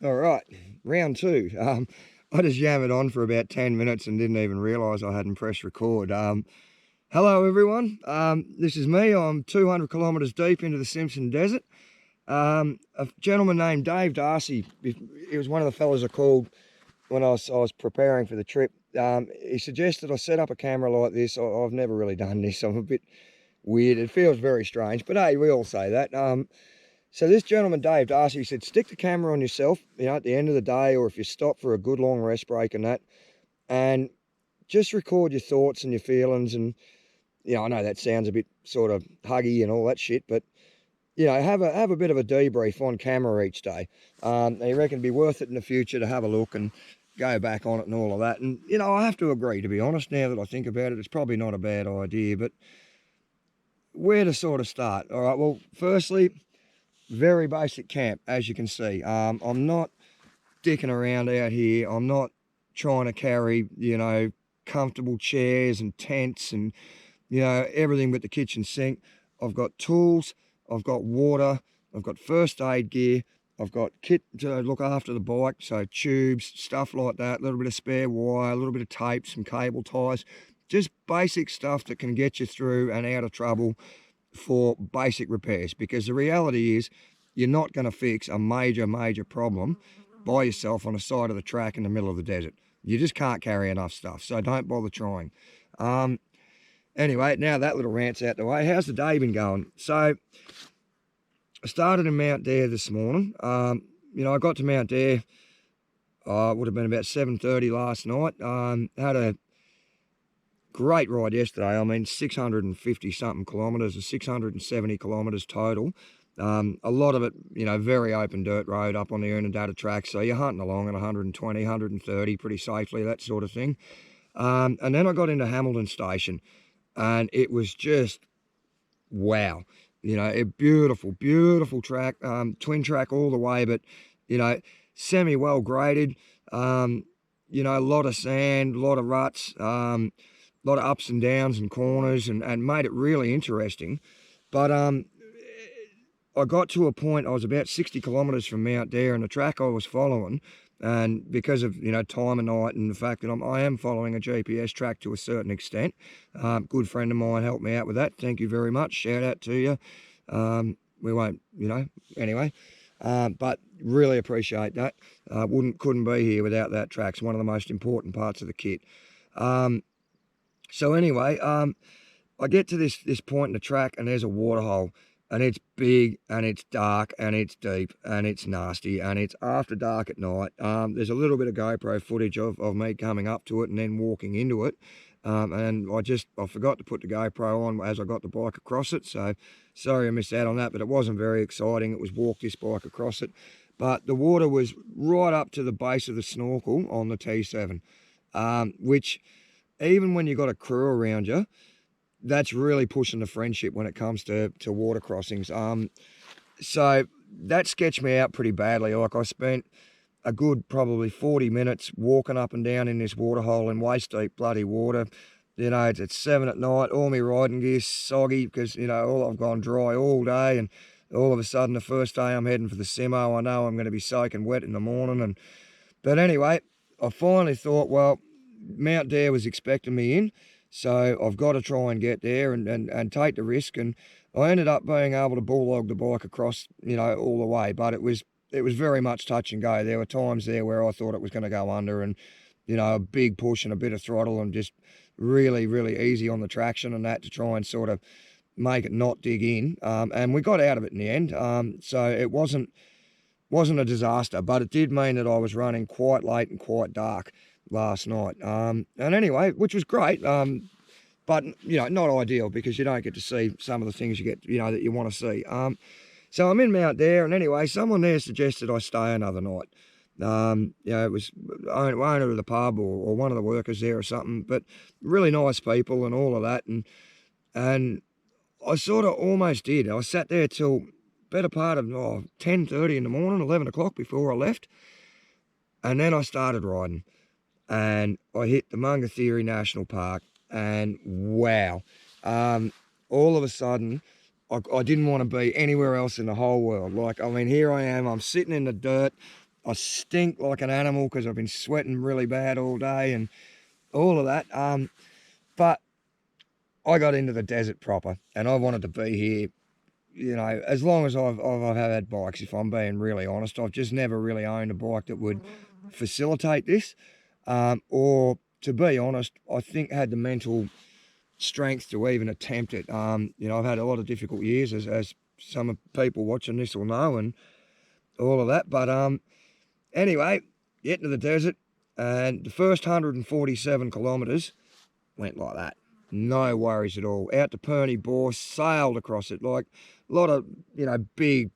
All right, round two. I just yammered on for about 10 minutes and didn't even realise I hadn't pressed record. Hello, everyone. This is me. I'm 200 kilometres deep into the Simpson Desert. A gentleman named Dave Darcy, he was one of the fellas I called when I was preparing for the trip. He suggested I set up a camera like this. I've never really done this. I'm a bit weird. It feels very strange, but hey, we all say that. So this gentleman, Dave Darcy, said, stick the camera on yourself, at the end of the day, or if you stop for a good long rest break and that, and just record your thoughts and your feelings. And, I know that sounds a bit sort of huggy and all that shit, but, have a bit of a debrief on camera each day. I reckon it'd be worth it in the future to have a look and go back on it and all of that. And, I have to agree, to be honest, now that I think about it, it's probably not a bad idea, but where to sort of start? All right, well, firstly, very basic camp, as you can see. I'm not dicking around out here. I'm not trying to carry, comfortable chairs and tents and, everything but the kitchen sink. I've got tools, I've got water, I've got first aid gear, I've got kit to look after the bike, so tubes, stuff like that, a little bit of spare wire, a little bit of tape, some cable ties, just basic stuff that can get you through and out of trouble for basic repairs, because the reality is you're not going to fix a major problem by yourself on the side of the track in the middle of the desert. You just can't carry enough stuff, so don't bother trying. Anyway, now that little rant's out the way, how's the day been going? So I started in Mount Dare this morning. I got to Mount Dare, it would have been about 7:30 last night. Had a great ride yesterday. I mean, 650 something kilometres, or 670 kilometres total. A lot of it, very open dirt road up on the Unadilla track. So you're hunting along at 120, 130 pretty safely, that sort of thing. And then I got into Hamilton Station and it was just, wow. A beautiful track, twin track all the way, but, semi well graded. A lot of sand, a lot of ruts, a lot of ups and downs and corners, and made it really interesting. But I got to a point, I was about 60 kilometres from Mount Dare, and the track I was following, and because of, time of night and the fact that I am following a GPS track to a certain extent, good friend of mine helped me out with that. Thank you very much. Shout out to you. We won't, anyway, but really appreciate that. Couldn't be here without that track. It's one of the most important parts of the kit. So anyway, I get to this point in the track and there's a water hole, and it's big and it's dark and it's deep and it's nasty and it's after dark at night. There's a little bit of GoPro footage of me coming up to it and then walking into it. And I forgot to put the GoPro on as I got the bike across it. So sorry I missed out on that, but it wasn't very exciting. It was walk this bike across it. But the water was right up to the base of the snorkel on the T7, which even when you've got a crew around you, that's really pushing the friendship when it comes to water crossings. So that sketched me out pretty badly. Like, I spent a good probably 40 minutes walking up and down in this water hole in waist deep bloody water. It's 7 at night, all my riding gear's soggy because, I've gone dry all day, and all of a sudden the first day I'm heading for the Simo, I know I'm going to be soaking wet in the morning. But anyway, I finally thought, well, Mount Dare was expecting me in, so I've got to try and get there and take the risk. And I ended up being able to bulldog the bike across, all the way. But it was very much touch and go. There were times there where I thought it was going to go under, and, a big push and a bit of throttle and just really, really easy on the traction and that to try and sort of make it not dig in. And we got out of it in the end. So it wasn't a disaster, but it did mean that I was running quite late and quite dark last night. And anyway, which was great, but, not ideal because you don't get to see some of the things you get, that you want to see. So I'm in Mount Dare, and anyway, someone there suggested I stay another night. It was owner of the pub or one of the workers there or something, but really nice people and all of that. And I sort of almost did. I sat there till better part of 10:30 in the morning, 11 o'clock before I left. And then I started riding, and I hit the Mungathiri National Park, and wow, all of a sudden, I didn't want to be anywhere else in the whole world. Like, I mean, here I am, I'm sitting in the dirt, I stink like an animal because I've been sweating really bad all day and all of that. But I got into the desert proper, and I wanted to be here, you know, as long as I've had bikes, if I'm being really honest. I've just never really owned a bike that would facilitate this. Or, to be honest, I think had the mental strength to even attempt it. You know, I've had a lot of difficult years, as some people watching this will know, and all of that. But anyway, get into the desert, and the first 147 kilometres went like that. No worries at all. Out to Perny Bore, sailed across it, like a lot of, you know, big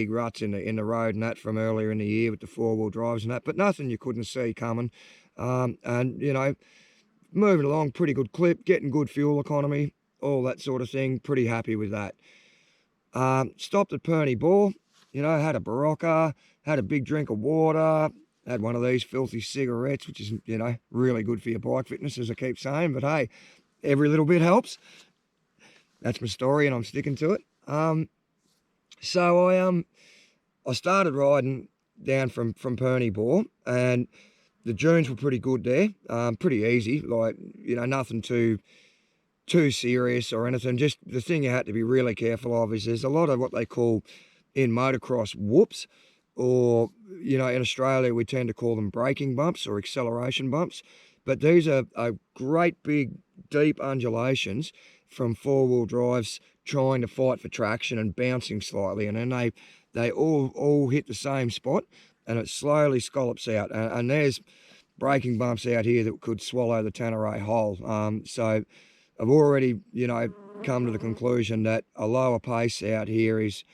ruts in the road and that from earlier in the year with the four-wheel drives and that, but nothing you couldn't see coming. And, you know, moving along, pretty good clip, getting good fuel economy, all that sort of thing. Pretty happy with that. Stopped at Perny Bore, you know, had a Barocca, had a big drink of water, had one of these filthy cigarettes, which is, you know, really good for your bike fitness, as I keep saying. But hey, every little bit helps. That's my story, and I'm sticking to it. So I started riding down from Perny Bore, and the dunes were pretty good there. Pretty easy, like, you know, nothing too serious or anything. Just the thing you had to be really careful of is there's a lot of what they call in motocross whoops, or, you know, in Australia we tend to call them braking bumps or acceleration bumps. But these are great big deep undulations from four-wheel drives trying to fight for traction and bouncing slightly, and then they all hit the same spot, and it slowly scallops out, and there's braking bumps out here that could swallow the Tenere whole. So I've already, you know, come to the conclusion that a lower pace out here is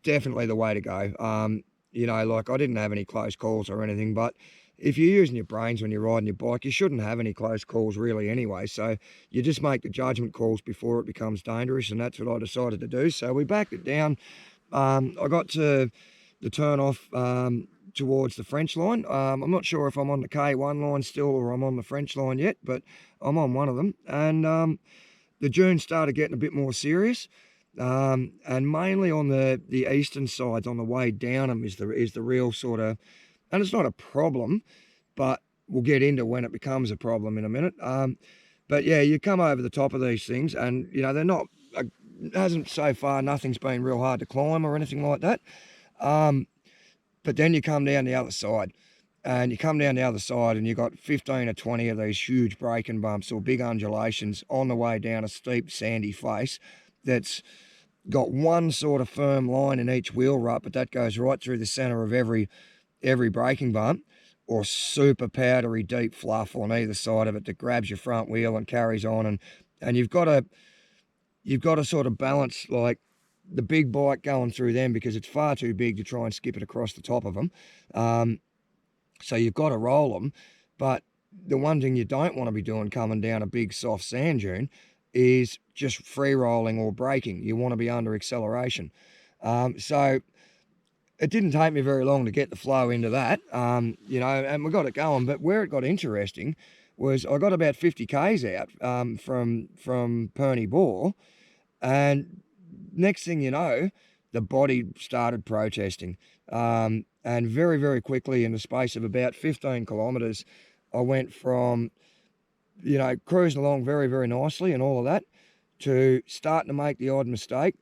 definitely the way to go. You know, like, I didn't have any close calls or anything, but if you're using your brains when you're riding your bike, you shouldn't have any close calls really anyway. So you just make the judgment calls before it becomes dangerous, and that's what I decided to do. So we backed it down. I got to the turn off towards the French line. I'm not sure if I'm on the K1 line still or I'm on the French line yet, but I'm on one of them. And the dunes started getting a bit more serious. And mainly on the eastern sides, on the way down them, is the real sort of, and it's not a problem, but we'll get into when it becomes a problem in a minute. But yeah, you come over the top of these things, and, you know, they're not, hasn't so far, nothing's been real hard to climb or anything like that. But then you come down the other side, and you've got 15 or 20 of these huge braking bumps or big undulations on the way down a steep sandy face that's got one sort of firm line in each wheel rut, but that goes right through the center of every braking bump, or super powdery deep fluff on either side of it that grabs your front wheel and carries on, and you've got to sort of balance, like, the big bike going through them, because it's far too big to try and skip it across the top of them. So you've got to roll them. But the one thing you don't want to be doing coming down a big soft sand dune is just free rolling or braking. You want to be under acceleration. So it didn't take me very long to get the flow into that, you know, and we got it going. But where it got interesting was I got about 50 Ks out from Perny Bore, and next thing you know, the body started protesting. And very quickly, in the space of about 15 kilometres, I went from, you know, cruising along very nicely and all of that, to starting to make the odd mistake,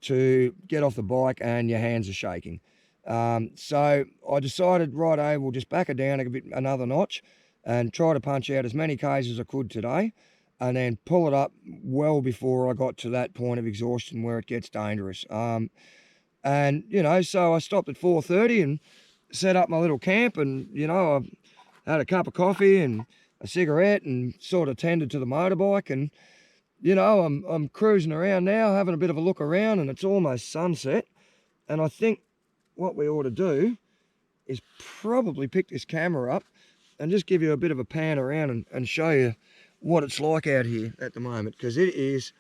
to get off the bike and your hands are shaking. So I decided, righto, we'll just back it down another notch and try to punch out as many Ks as I could today, and then pull it up well before I got to that point of exhaustion where it gets dangerous. And, you know, so I stopped at 4:30 and set up my little camp, and, you know, I had a cup of coffee and a cigarette and sort of tended to the motorbike, and, you know, I'm cruising around now, having a bit of a look around, and it's almost sunset. And I think what we ought to do is probably pick this camera up and just give you a bit of a pan around and show you what it's like out here at the moment, because it's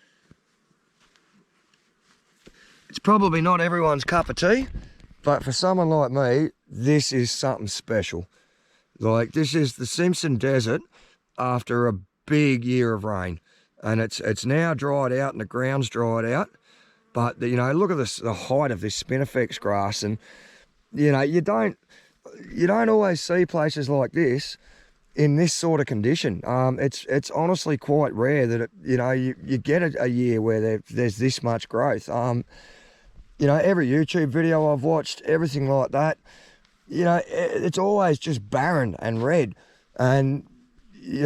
probably not everyone's cup of tea, but for someone like me, this is something special. Like, this is the Simpson Desert after a big year of rain, and it's now dried out and the ground's dried out. But, you know, look at this, the height of this spinifex grass, and you know, you don't always see places like this in this sort of condition. It's honestly quite rare that you get a year where there's this much growth. You know, every YouTube video I've watched, everything like that, you know, it's always just barren and red. And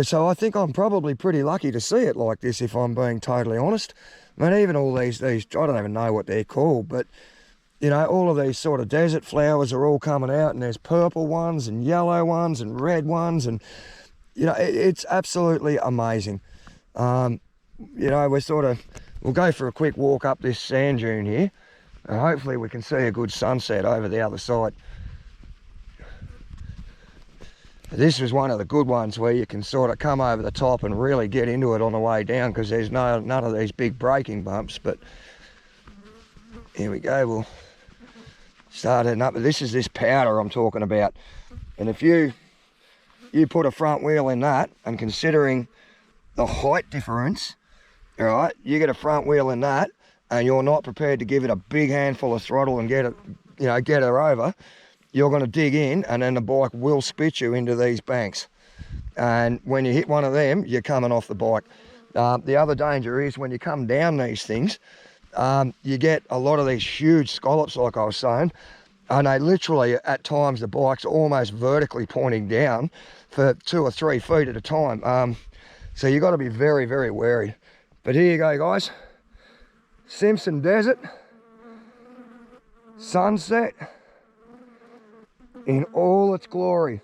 so I think I'm probably pretty lucky to see it like this, if I'm being totally honest. I mean, even all these, I don't even know what they're called, but you know, all of these sort of desert flowers are all coming out, and there's purple ones and yellow ones and red ones, and you know, it's absolutely amazing. You know, we'll go for a quick walk up this sand dune here, and hopefully we can see a good sunset over the other side. This was one of the good ones where you can sort of come over the top and really get into it on the way down, because there's none of these big braking bumps. But here we go, we'll start heading up. This is this powder I'm talking about, and if you put a front wheel in that, and considering the height difference, all right, you get a front wheel in that and you're not prepared to give it a big handful of throttle and get it, you know, get her over, you're going to dig in, and then the bike will spit you into these banks. And when you hit one of them, you're coming off the bike. The other danger is when you come down these things, you get a lot of these huge scallops, like I was saying, and they literally, at times, the bike's almost vertically pointing down for 2 or 3 feet at a time. So you've got to be very, very wary. But here you go, guys. Simpson Desert, sunset in all its glory.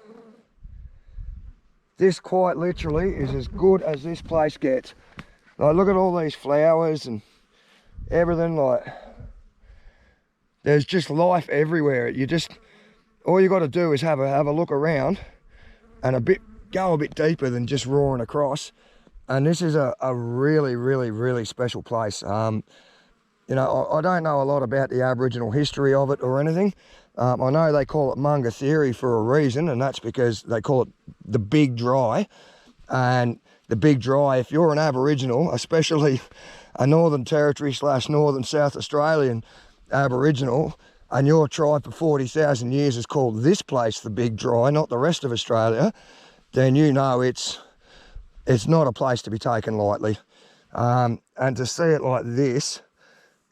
This quite literally is as good as this place gets. Like, look at all these flowers and everything. Like, there's just life everywhere. All you got to do is have a look around and go a bit deeper than just roaring across. And this is a really, really, really special place. You know, I don't know a lot about the Aboriginal history of it or anything. I know they call it Mungathiri for a reason, and that's because they call it the Big Dry. And the Big Dry, if you're an Aboriginal, especially a Northern Territory / Northern South Australian Aboriginal, and your tribe for 40,000 years has called this place the Big Dry, not the rest of Australia, then you know it's not a place to be taken lightly. And to see it like this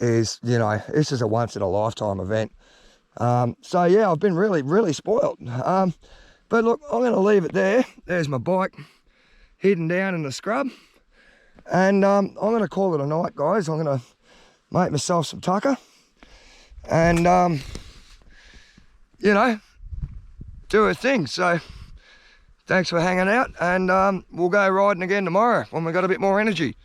is, you know, this is a once in a lifetime event. So yeah, I've been really, really spoiled. But look, I'm going to leave it there. There's my bike hidden down in the scrub. And I'm going to call it a night, guys. I'm going to make myself some tucker. And, you know, do a thing. So thanks for hanging out. And we'll go riding again tomorrow when we've got a bit more energy.